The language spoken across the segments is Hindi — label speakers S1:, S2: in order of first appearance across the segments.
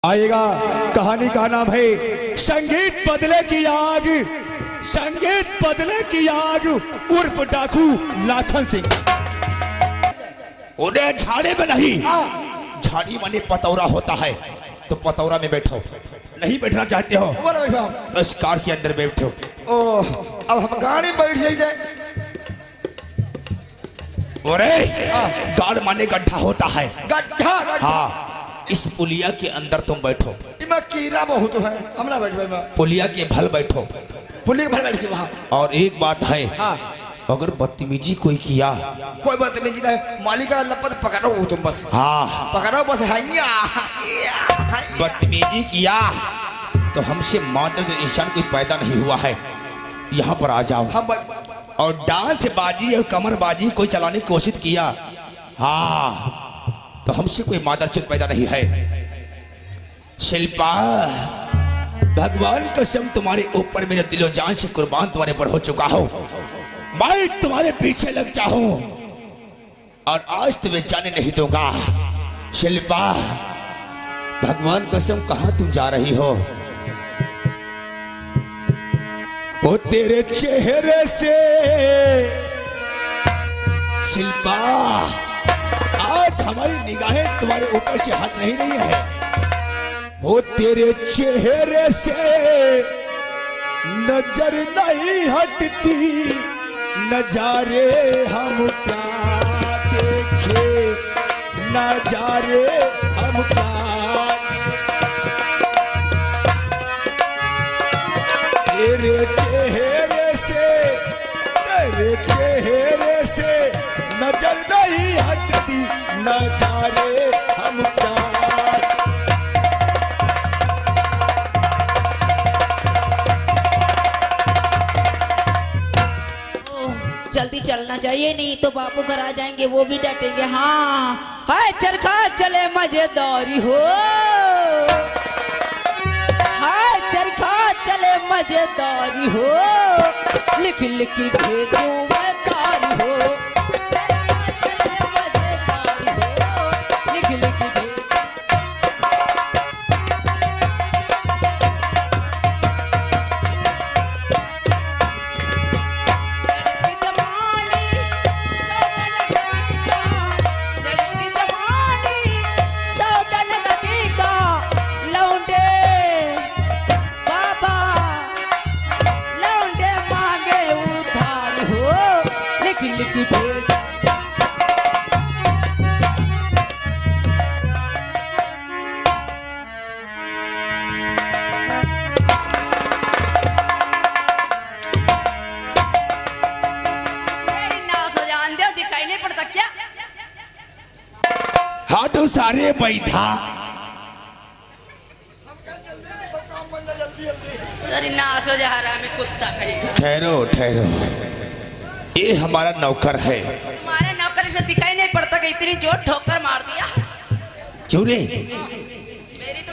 S1: आएगा। कहानी का नाम है संगीत बदले की आग। संगीत बदले की आग उर्फ डाकू लाखन सिंह। उन्हें झाड़ी में नहीं, झाड़ी माने पतौरा होता है, तो पतौरा में बैठो। नहीं बैठना चाहते हो तो इस कार के अंदर बैठो।
S2: ओह, अब हम गाड़ी बैठ जाइए।
S1: गाड़ माने गड्ढा होता है।
S2: गड्ढा
S1: हाँ, इस पुलिया के अंदर तुम बैठो।
S2: इमा कीड़ा बहुत है, हमला बैठ भाई।
S1: पुलिया के भल बैठो।
S2: पुलिया के भल बैठ वहाँ।
S1: और एक बात है,
S2: हाँ,
S1: अगर बदतमीजी कोई किया,
S2: कोई बदतमीजी नहीं, मालिक का लपत पकड़ो तुम बस।
S1: हाँ
S2: पकड़ो बस।
S1: बदतमीजी किया तो हमसे मादर जो इंसान कोई पैदा नहीं हुआ है, यहाँ पर आ जाओ।
S2: हम
S1: और डांस बाजी और कमर बाजी कोई चलाने की कोशिश किया, हाँ, तो हमसे कोई मादरचोद पैदा नहीं है। शिल्पा, भगवान कसम तुम्हारे ऊपर मेरे दिलो जान से कुर्बान तुम्हारे पर हो चुका हूं। मैं तुम्हारे पीछे लग जाऊं और आज तुम्हें जाने नहीं दूंगा। शिल्पा, भगवान कसम कहां तुम जा रही हो? ओ तेरे चेहरे से शिल्पा, आज हमारी निगाहें तुम्हारे ऊपर से हट नहीं रही है। वो तेरे चेहरे से नजर नहीं हटती, नजारे हम क्या देखे, नजारे हम क्या तेरे चेहरे से नजर नहीं हटती, नजारे हम क्या।
S3: जल्दी चलना चाहिए, नहीं तो बापू घर आ जाएंगे, वो भी डटेंगे। हाँ हाय चरखा चले मजेदारी हो, हाय चरखा चले मजेदारी हो, लिख लिख भेजो मैं तारी हो, चले मजेदारी हो, लिख लिख भेजो।
S1: हाथों सारे बैठा।
S3: अरे नास हो जा रहा है, मैं कुत्ता कहेगा।
S1: ठहरो ठहरो, ये हमारा नौकर है।
S3: तुम्हारे नौकर से दिखाई नहीं पड़ता कि इतनी जोर ठोकर मार दिया।
S1: चोरे,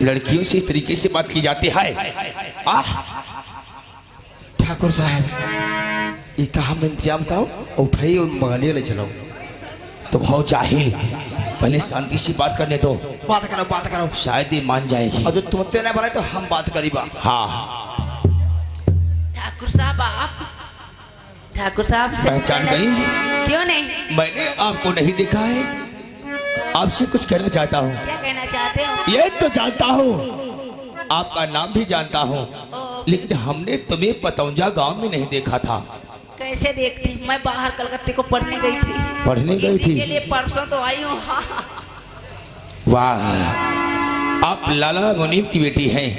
S1: लड़कियों से इस तरीके से बात की जाती है?
S2: ठाकुर साहब, ये कहा मैं इंतजाम करो, उठाइए और मंगालिए ले चलो।
S1: तुम हो जाहिल, पहले शांति से बात करने दो।
S2: बात करो, बात करो,
S1: शायद ही मान जाएगी।
S2: और जो तुम तेरे बनाए तो हम बात करीबा।
S1: हाँ,
S3: ठाकुर साहब, आप ठाकुर साहब से
S1: पहचान गई?
S3: क्यों नहीं?
S1: मैंने आपको नहीं देखा है, आपसे कुछ कहना चाहता हूँ।
S3: क्या कहना चाहते हो?
S1: ये तो जानता हूँ, आपका नाम भी जानता हूँ, लेकिन हमने तुम्हें पतौंजा गांव में नहीं देखा था।
S3: कैसे देखती? मैं बाहर कलकत्ते को पढ़ने गई थी।
S1: पढ़ने गई थी?
S3: के लिए परसों तो आई हूँ।
S1: वाह, आप लाला मुनीब की बेटी हैं।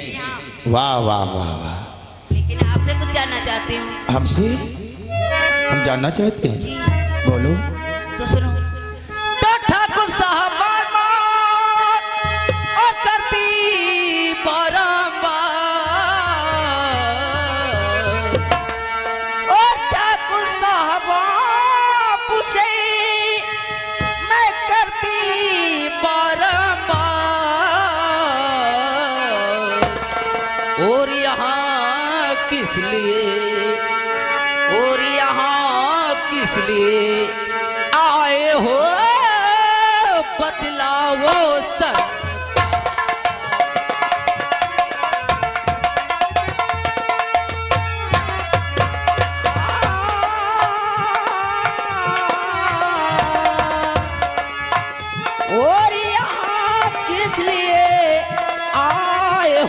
S1: वाह वाह वाह वाह।
S3: लेकिन आपसे कुछ जानना चाहती हूँ।
S1: हमसे? हम जानना चाहते हैं,
S3: जी
S1: बोलो।
S3: तो सुनो। तो ठाकुर साहब करती बारंबार, और ठाकुर साहब पूछे मैं करती बारंबार, और यहाँ किस लिए, और यहाँ किस लिए आए हो, बतलाओ सर।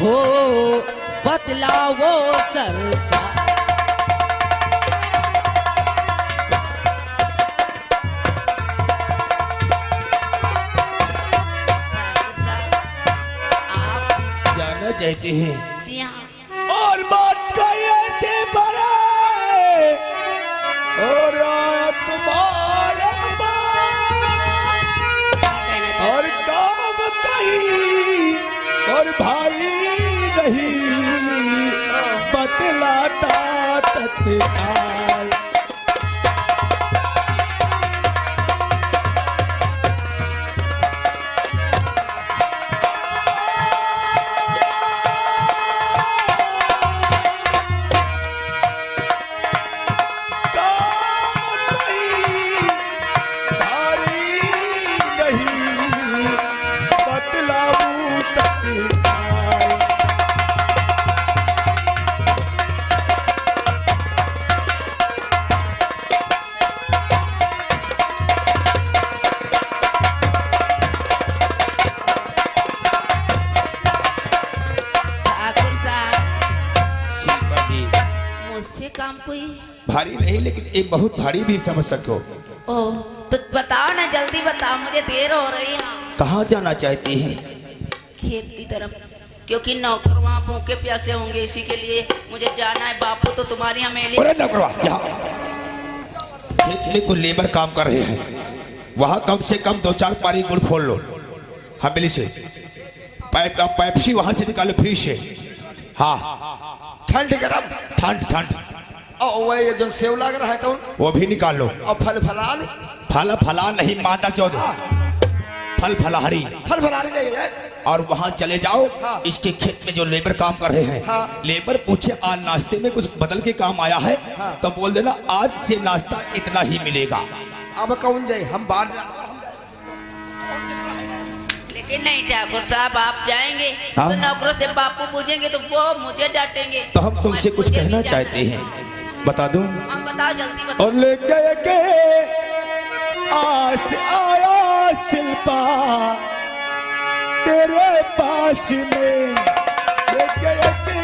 S3: हो बदलावो सरकार।
S1: जाना चाहते हैं
S3: जी हाँ।
S1: और बात का ऐसे बड़ा और तुम्हारा और काम कहीं और भारी नहीं बतलाता तत्काल।
S3: मुझसे काम कोई
S1: भारी नहीं लेकिन ये बहुत भारी भी समझ सको।
S3: ओह तो बताओ ना, जल्दी बताओ, मुझे देर हो रही है।
S1: कहाँ जाना चाहती हैं?
S3: खेत की तरफ, क्योंकि नौकर वहाँ भूखे प्यासे होंगे, इसी के लिए मुझे जाना है। बापू तो तुम्हारी हमेली।
S1: अरे नौकरवा, यहाँ खेत में कुछ लेबर काम कर रहे हैं, वहाँ कम से कम 2-4 पारी गुड़ फोड़ लो हमेली से। पैप्सी वहाँ से निकालो फ्रिज से। हाँ
S2: ठंड गरम
S1: ठंड ठंड।
S2: और वह ये जो सेव लग रहा है कौन,
S1: वो भी निकाल लो।
S2: और फल फलाल,
S1: फल फला नहीं माता चौध, फल फलहारी,
S2: फल फलारी नहीं है।
S1: और वहाँ चले जाओ।
S2: हाँ।
S1: इसके खेत में जो लेबर काम कर रहे हैं,
S2: हाँ।
S1: लेबर पूछे आज नाश्ते में कुछ बदल के काम आया है?
S2: हाँ।
S1: तो बोल देना आज से नाश्ता इतना ही मिलेगा।
S2: अब कौन जाए, हम बाहर जा।
S3: लेकिन नहीं ठाकुर साहब, आप जाएंगे
S1: हाँ।
S3: तो नौकरों से बापू पूछेंगे तो वो मुझे डांटेंगे।
S1: तो हम तुमसे कुछ
S3: मुझे
S1: कहना
S3: नहीं जाना
S1: चाहते हैं, बता दूं?
S3: हाँ बताओ, जल्दी बताओ।
S1: और लेके के आस आया शिल्पा तेरे पास में, लेके के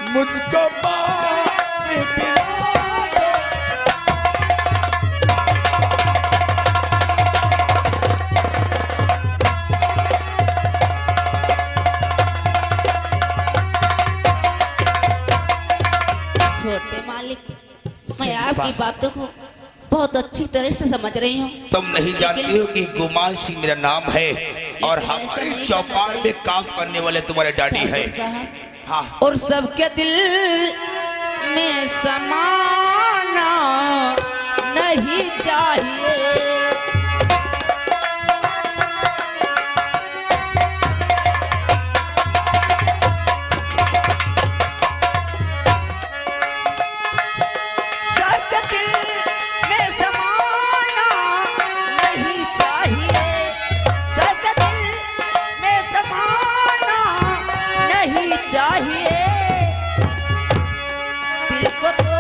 S1: मुझको पानी पिला दो।
S3: छोटे मालिक, मैं आपकी बातों को बहुत अच्छी तरह से समझ रही हूँ।
S1: तुम नहीं जानती हो कि गुमान सिंह मेरा नाम है और
S3: ऐसा
S1: हमारे
S3: नहीं
S1: चौपाल
S3: करना
S1: में काम करने वाले तुम्हारे डैडी है।
S3: ठाकुर साहब,
S1: हाँ
S3: और सबके दिल में समाना नहीं चाहिए। सबके दिल में समाना नहीं चाहिए, सबके दिल में समाना नहीं चाहिए। दिल को तो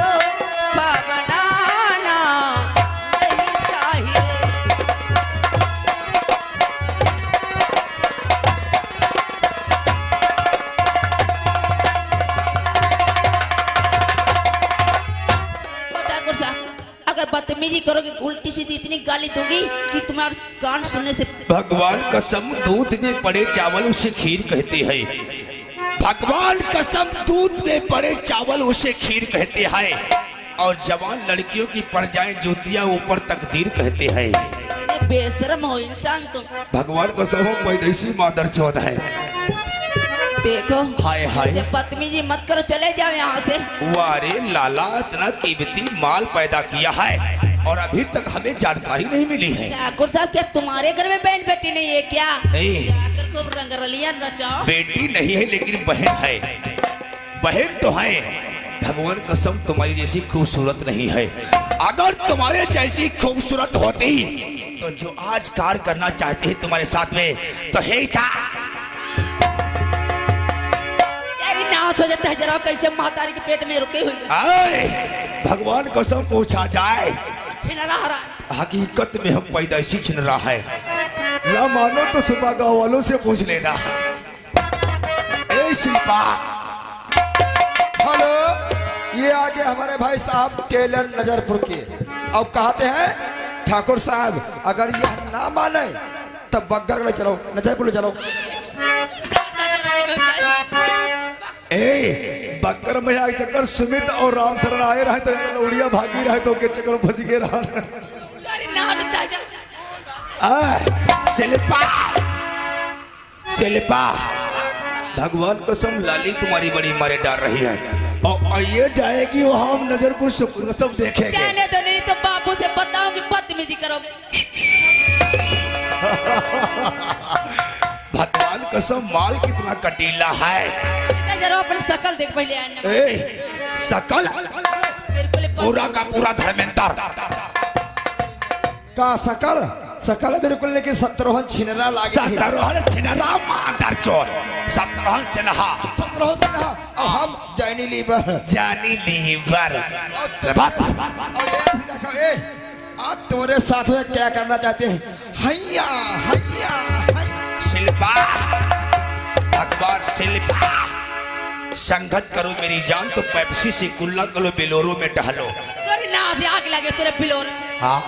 S3: बनाना नहीं चाहिए। ठाकुर साहब, अगर बदतमीजी करोगे, उल्टी सीधी इतनी गाली दूंगी कि तुम्हारे कान सुनने से।
S1: भगवान कसम दूध में पड़े चावल उसे खीर कहते हैं। भगवान कसम दूध में पड़े चावल उसे खीर कहते हैं। और जवान लड़कियों की पड़ जाए जूतियां ऊपर तकदीर कहते हैं।
S3: इतने बेशरम हो इंसान तुम।
S1: भगवान कसम पैदेशी मादर चौथ है।
S3: देखो
S1: हाय हाय।
S3: ऐसे बदतमीजी मत करो, चले जाओ यहाँ से।
S1: वारे लाला इतना कीमती माल पैदा किया है, और अभी तक हमें जानकारी नहीं मिली है।
S3: ठाकुर साहब क्या तुम्हारे घर में बहन बेटी नहीं है क्या?
S1: नहीं।
S3: जाकर खूब रंगरलियां नचाओ।
S1: बेटी नहीं है लेकिन बहन है। बहन तो है, भगवान कसम तुम्हारी जैसी खूबसूरत नहीं है। अगर तुम्हारे जैसी खूबसूरत होती तो जो आज कार्य करना चाहते हैं तुम्हारे साथ में तो है
S3: हो जाता है जरा कैसे महतारी के पेट में रुके हुई
S1: है। भगवान कसम पूछा जाए
S3: छिनरा
S1: हकीकत में हम पैदाइशी छिनरा है। ना मानो तो सुबह गाँव वालों से पूछ लेना। ए शिल्पा।
S2: हेलो, ये आगे हमारे भाई साहब टेलर नजरपुर के। अब कहते हैं ठाकुर साहब अगर यह ना माने तब बग्गर ले चलो, नजरपुर ले चलो।
S1: ए बकर में आए चक्कर सुमित और राम शरण आए रहे तो लौड़िया भागी रहे तो के चक्कर फंस गए रहा। शिल्पा शिल्पा भगवान कसम लाली तुम्हारी बड़ी मारे डाल रही है और ये जाएगी वहां हम नजर को शुक्र सब देखेंगे।
S3: जाने तो नहीं तो बापू से बताऊंगी बदतमीजी करोगे।
S1: भगवान कसम माल कितना कटीला है।
S3: जरा अपनी शकल देख पहले।
S1: शकल पूरा का पूरा धर्मेंद्र
S2: का शकल शकल बिल्कुल लेकिन 17 छिनरा लागे।
S1: 17 छिनरा मादर चोर 17 सिन्हा
S2: 17 सिन्हा और हम जानी लीवर आज तुम्हारे साथ में क्या करना चाहते हैं? हैया हैया
S1: शिल्पा भगवान शिल्पा संगत करो मेरी जान तो पेप्सी से कुल्ला करो बेलोरो में टहलो।
S3: तेरी नाक से आग लगे तेरे बिलोर।
S1: हाँ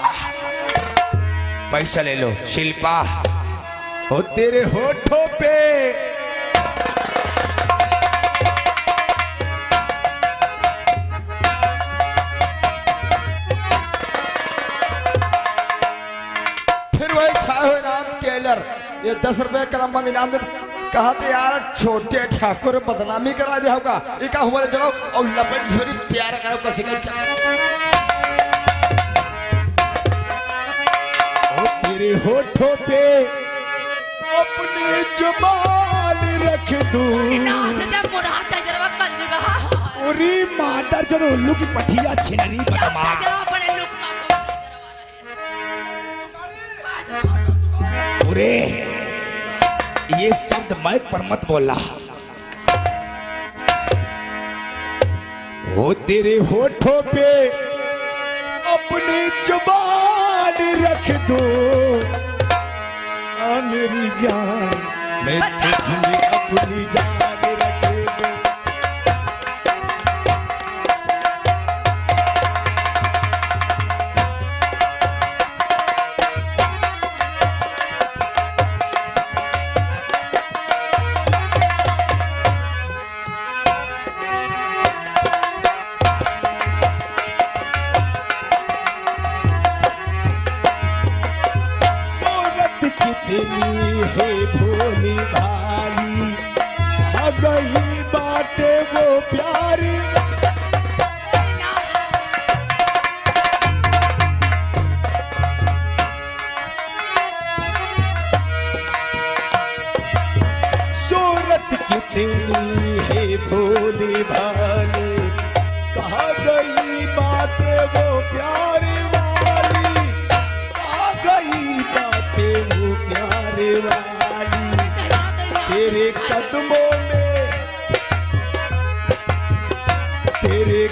S1: पैसा ले लो शिल्पा। ओ तेरे होठों पे
S2: फिर वही छाए हुए नाम टेलर। ये 10 रुपए कलम इनाम दे। कहा थे यार छोटे ठाकुर बदनामी करा दे होगा। ये का हमारे चलो और लपट झोरी प्यार करो कसी का।
S1: ओ तेरे होठों पे अपनी जुबान रख दूं। उरी मादर जरो उल्लू की पठिया छिनरी बदमा। उरे ये शब्द मैं पर मत बोला। ओ तेरे होठों पे अपनी जुबान रख दो आ मेरी जान मैं तुझे अपनी जान रख दो। कितनी है भोली भाली आ गई बातें वो प्यारी। सूरत कितनी है भोली भाली कहा गई बातें वो प्यारी वाली। कहा गई बातें वो प्यारे वाली। तेरे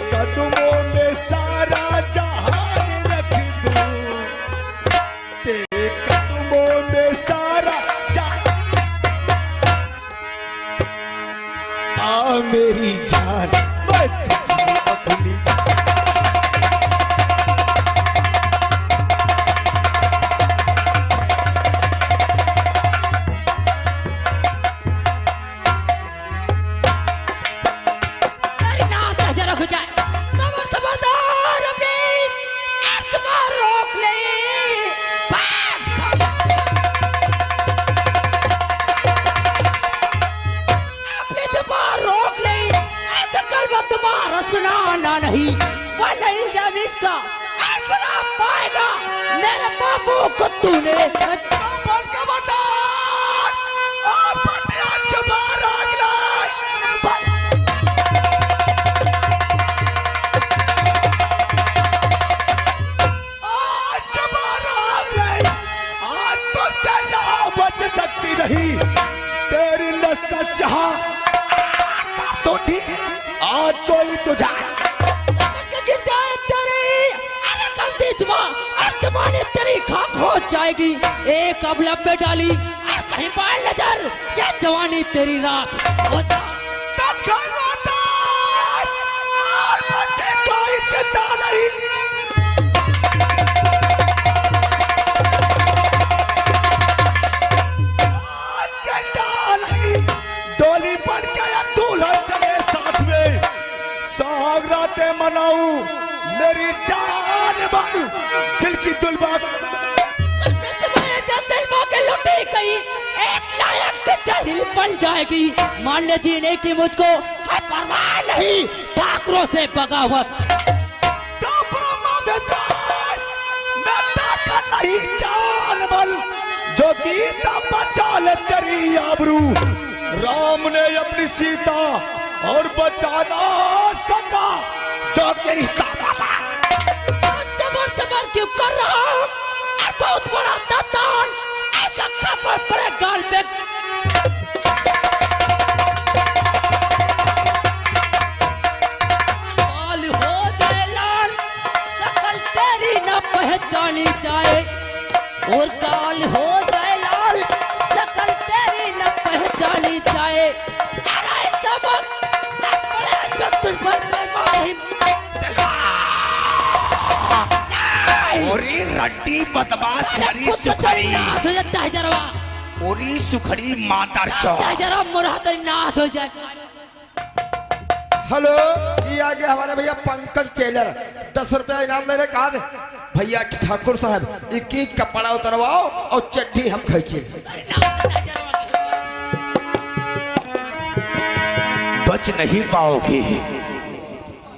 S1: कदमों में सारा जहान रख दूं। तेरे कदमों में सारा जहान आ मेरी जान मैं तुझे अपनी
S3: सुनाना नहीं वो नहीं जब इसका बाबू को तूने
S1: बस का बता आप पटिया चबा रागला आज चबा रागला आज तो सजा बच सकती नहीं तेरी नस्ल जहां तो ठीक आज कोई तुझा
S3: गिर जाए तेरी अरे गलती तुम्हारी तेरी खाक हो जाएगी एक अबलब पे डाली और कहीं बाल नजर ये जवानी तेरी राख हो जा
S1: और बच्चे कोई चिंता नहीं चिंता नहीं डोली बन के या दुल्हन चले साथ में साग रातें मनाऊं मेरी जान बन चिलकी दुल्बा
S3: पल जाएगी मान ले जीने की मुझको है परवाह नहीं ठाकुरों से बगावत
S1: तो ब्रह्मा विश्वास मैं ताकत नहीं जान बन जो गीता बचा ले तेरी आबरू राम ने अपनी सीता और बचाना सका जो कि रिश्ता बता
S3: जबर जबर क्यों कर रहा हूँ बहुत बड़ा दातान ऐसा खबर पड़े गाल पे लाल हो जाए लाल सकल तेरी न पहचानी जाए और काल हो जाए लाल सकल तेरी न पहचानी जाए अरे सबक पड़े जो तुझ पर बेमानी
S1: ओरी रड्डी बदमाश हरी सुखड़ी
S3: सोचता है जरवा
S1: ओरी सुखड़ी मातार चौ
S3: जरा मुराद तेरी नाश हो जाए
S2: हेलो ये आगे हमारे भैया पंकज टेलर 10 रुपया इनाम देने कहा थे भैया ठाकुर साहब एक कपड़ा उतरवाओ और चड्डी हम खींचे
S1: बच नहीं पाओगे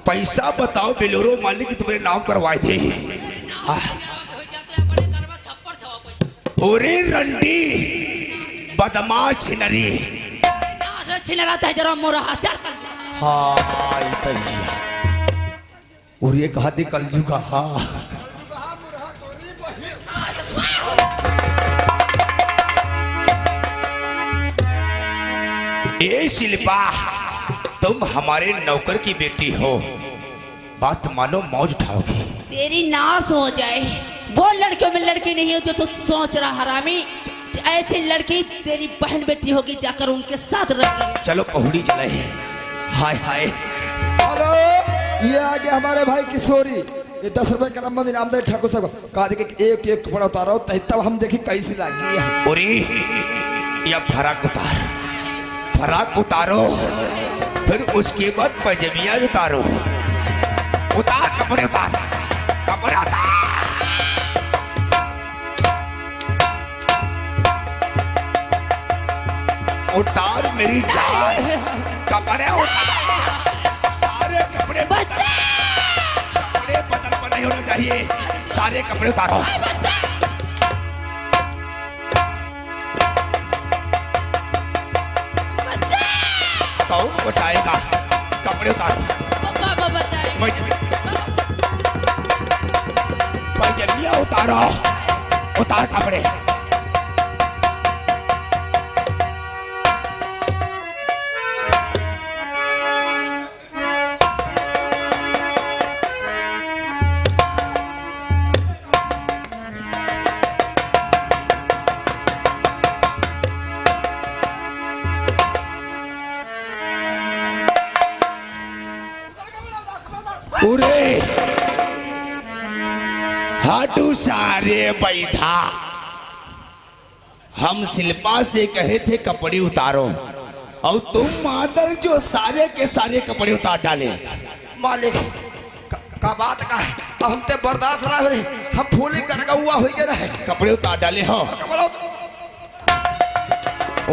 S1: पैसा बताओ बेलोरो मालिक तुम्हारे नाम करवाए थे ओरे रंडी बदमाश छिनरी
S3: छिनराता है जरा मोरा चल चल
S1: हाँ और ये कहा थी कलजू का हाँ ए शिल्पा तुम हमारे नौकर की बेटी हो बात मानो मौज उठाओगी
S3: तेरी नाश हो जाए वो लड़कियों में लड़की नहीं होती तो सोच रहा हरामी ऐसी लड़की तेरी बहन बेटी होगी जाकर उनके साथ रह
S1: चलो पहुड़ी चले हाय हाय
S2: हेलो ये आगे हमारे भाई किशोरी ये 10 रुपए का नंबर इनाम दे ठाकुर साहब कहा कि एक एक कपड़ा उतारो तब हम देखी कैसी लगी है
S1: ओरी या फराक उतारो फिर उसके बाद पजेबिया उतारो उतार कपड़े उतार उतार मेरी जान कपड़े उतार सारे कपड़े बदन पर नहीं होना चाहिए सारे कपड़े उतारो कौन बचाएगा कपड़े उतारो पजेबिया उतारो उतार कपड़े पूरे हाटू सारे बैठा हम शिल्पा से कहे थे कपड़े उतारो और तुम मादर जो सारे के सारे कपड़े उतार डाले
S2: मालिक का बात का है अब हम ते बर्दाश्त ना हो रही हम फूली करका हुआ हो गया है
S1: कपड़े उतार डाले हो
S2: कपड़ा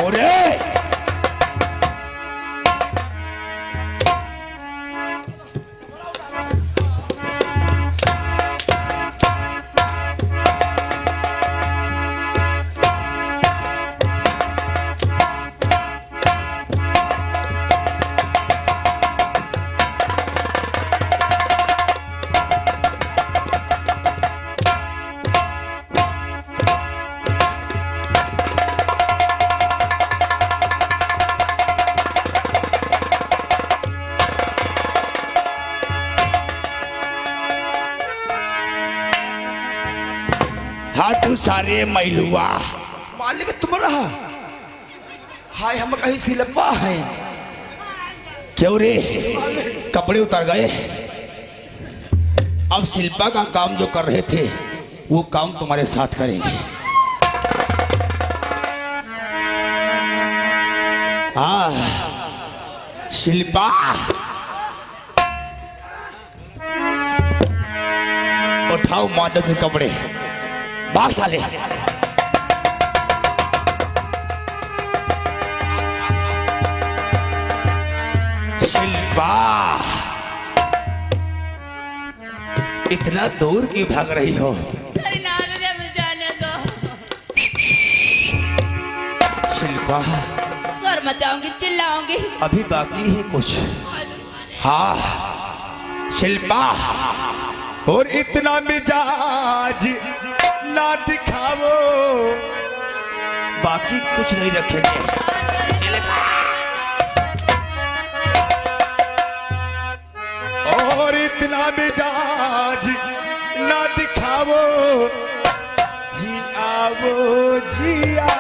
S1: ओरे हम सारे मैलुआ।
S2: मालिक तुम रहा हाय हम कहीं सिलप्पा है।
S1: क्यों रे कपड़े उतर गए? अब शिल्पा का काम जो कर रहे थे वो काम तुम्हारे साथ करेंगे। हाँ शिल्पा उठाओ माता से कपड़े, भाग साले। शिल्पा इतना दूर क्यों भाग रही हो?
S3: तेरी नानी ने मुझे जाने दो।
S1: शिल्पा
S3: सर मचाऊंगी, चिल्लाऊंगी।
S1: अभी बाकी है कुछ। हाँ शिल्पा, और इतना मिजाज ना दिखाओ, बाकी कुछ नहीं रखेंगे। शिल्पा और इतना मिजाज ना दिखाओ, जी आओ जी आओ।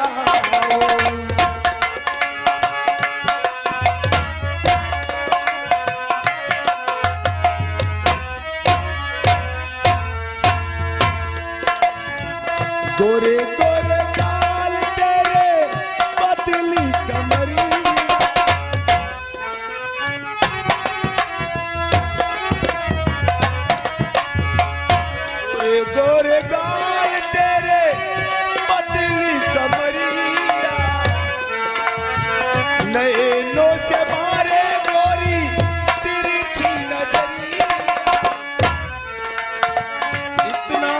S1: गोरे गोरे गाल तेरे पतली कमरी, गोरे गोरे गाल तेरे पतली कमरिया, नैनों से मारे गोरी तिरछी नजरिया, इतना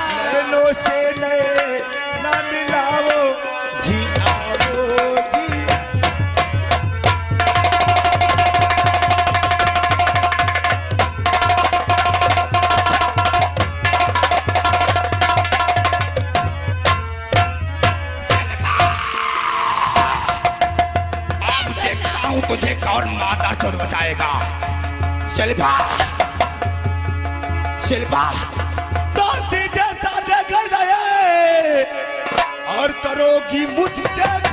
S1: नैनों से नए ना मिलाओ, जी आओ जी। अब देखता हूँ तुझे कौन माता चोर बचाएगा। शिल्पा शिल्पा दोस्ती जैसा कर गए और करोगी मुझसे प्यार,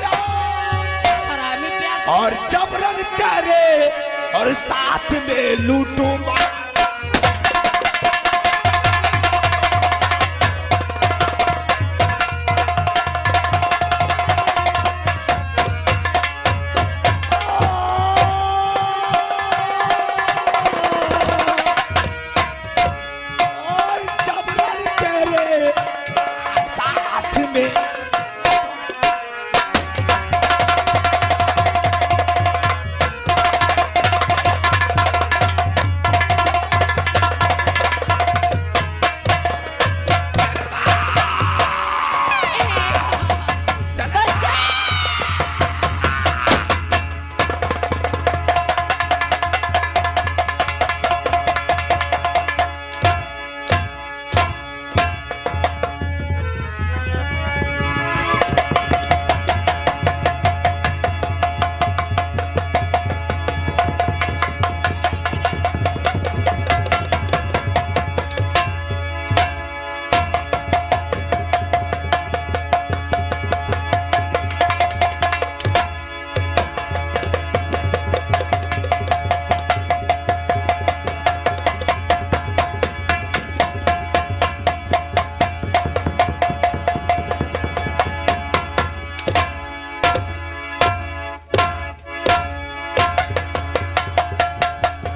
S3: हरामी प्यार।
S1: और जबरन तेरे और साथ में लूटूंगा।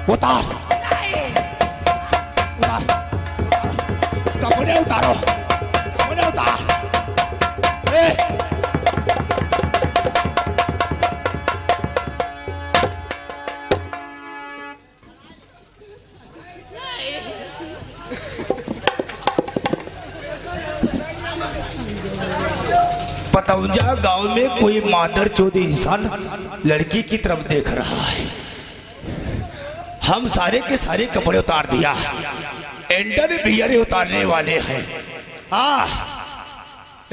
S1: उतार उतार कपड़े उतारो, कपड़े उतार। पतौजा गांव में कोई मादर चौधरी इंसान लड़की की तरफ देख रहा है। हम सारे के सारे कपड़े उतार दिया, एंडर बियर उतारने वाले हैं। हाँ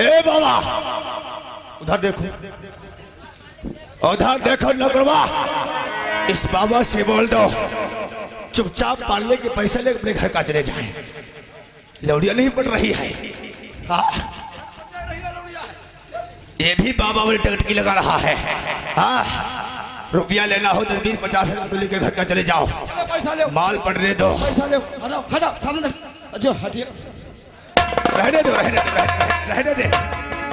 S1: ए बाबा उधर देखो, उधर देखो नगरवा, इस बाबा से बोल दो चुपचाप पालने के पैसे लेकर अपने घर का चले जाएं। लौड़िया नहीं पड़ रही है। हाँ, ये भी बाबा वाली टकटकी लगा रहा है। हाँ, रुपया लेना हो 10 20 50 हजार तो लेके घर का चले जाओ।
S2: पैसा ले,
S1: माल पड़ने दो।
S2: पैसा ले, हटाओ हटाओ सामने जो हटिए।
S1: रहने दो, रहने दे, रहने दे,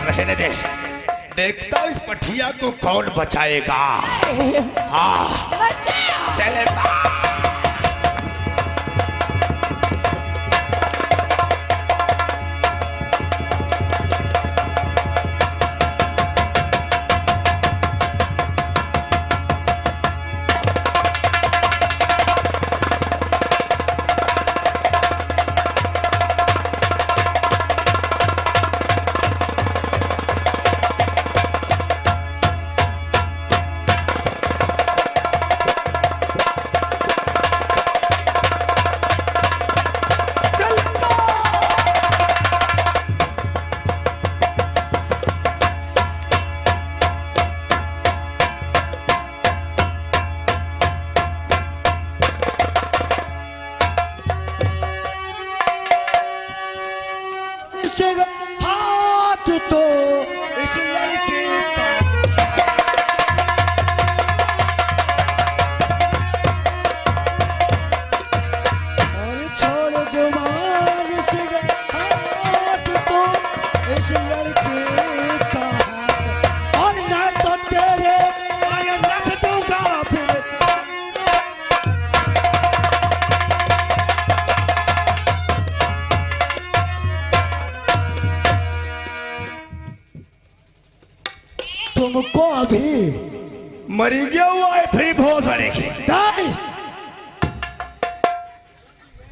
S1: रहने दे। देखता हूं इस पठिया को कौन बचाएगा। हाँ, चले
S4: हाथ तो इस लड़के का और छोड़ गुमान से हाथ तो इस लड़के का हाथ और ना तो तेरे और रख दूंगा फिर तुमको अभी
S1: मरी गया हुआ है फिर बहुत बनेगी।
S4: नहीं,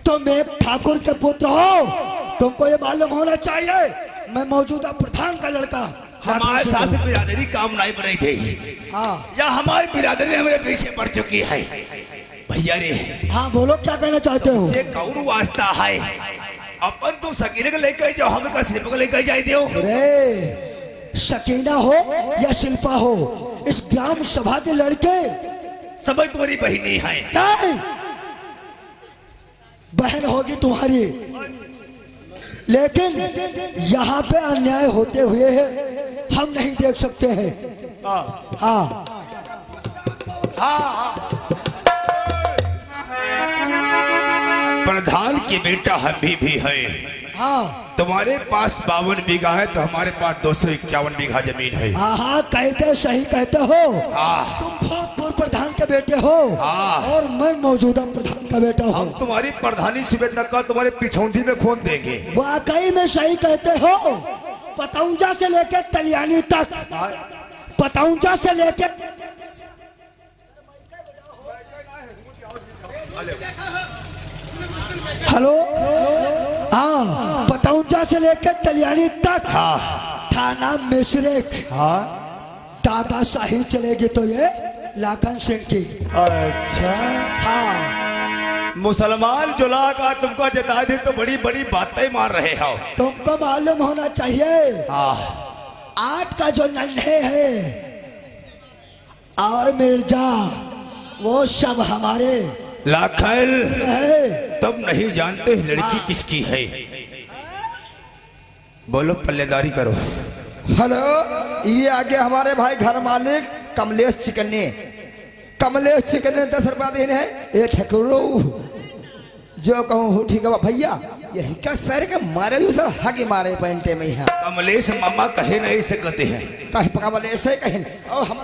S4: तुम एक ठाकुर के पुत्र हो, तुमको ये मालूम होना चाहिए मैं मौजूदा प्रधान का लड़का।
S1: हमारे साथ बिरादरी काम नहीं बन रही थी।
S4: हाँ
S1: या हमारी बिरादरी हमारे पीछे पड़ चुकी है। भैया रे,
S4: हाँ बोलो क्या कहना चाहते हो।
S1: ये कौन वास्ता है। अपन तुम सकीने को लेकर जाओ, हम का सिर्फ को लेकर जाए दो।
S4: अरे शकीना हो या शिल्पा हो, इस ग्राम सभा के लड़के
S1: सब तुम्हारी बहनी है।
S4: नहीं, बहन होगी तुम्हारी, लेकिन यहाँ पे अन्याय होते हुए हम नहीं देख सकते हैं। हाँ हाँ
S1: प्रधान की बेटा हम भी है।
S4: हाँ
S1: तुम्हारे पास 52 बीघा है तो हमारे पास 251 बीघा जमीन है।
S4: हाँ हाँ कहते सही कहते हो।
S1: हाँ,
S4: तुम बहुत पूर्व प्रधान के बेटे हो।
S1: हाँ।
S4: और मैं मौजूदा प्रधान का बेटा हूँ।
S1: हम तुम्हारी प्रधानी सुबह तक का तुम्हारे पिछौंधी में खोद देंगे।
S4: वाकई में सही कहते हो। पतौंजा से लेके तलियानी तक, पतौंजा से लेके हेलो, हाँ पतौंजा से लेकर तलियानी तक।
S1: हाँ,
S4: थाना मिश्रिक।
S2: हाँ
S4: दादाशाही चलेगी तो ये लाखन सिंह की।
S2: अच्छा,
S4: हाँ
S1: मुसलमान जुला का तुमको जता दे तो बड़ी बड़ी बातें मार रहे हो।
S4: तुमको मालूम होना चाहिए,
S1: हाँ,
S4: 8 का जो नन्हे है और मिर्जा वो सब हमारे
S1: लाखल
S4: है।
S1: तब नहीं जानते लड़की किसकी है। बोलो, पल्लेदारी करो।
S2: हेलो, ये आगे हमारे भाई घर मालिक कमलेश चिकन्ने। कमलेश चिकन्ने 10 रुपया देने हैं। ये ठकुरो जो कहूँ हो ठीक है भैया, यही का सर के मारे भी सर हगे मारे पैंटे में यहाँ।
S1: कमलेश मामा कहे नहीं सकते हैं।
S2: कहीं कमलेश है कहीं और हम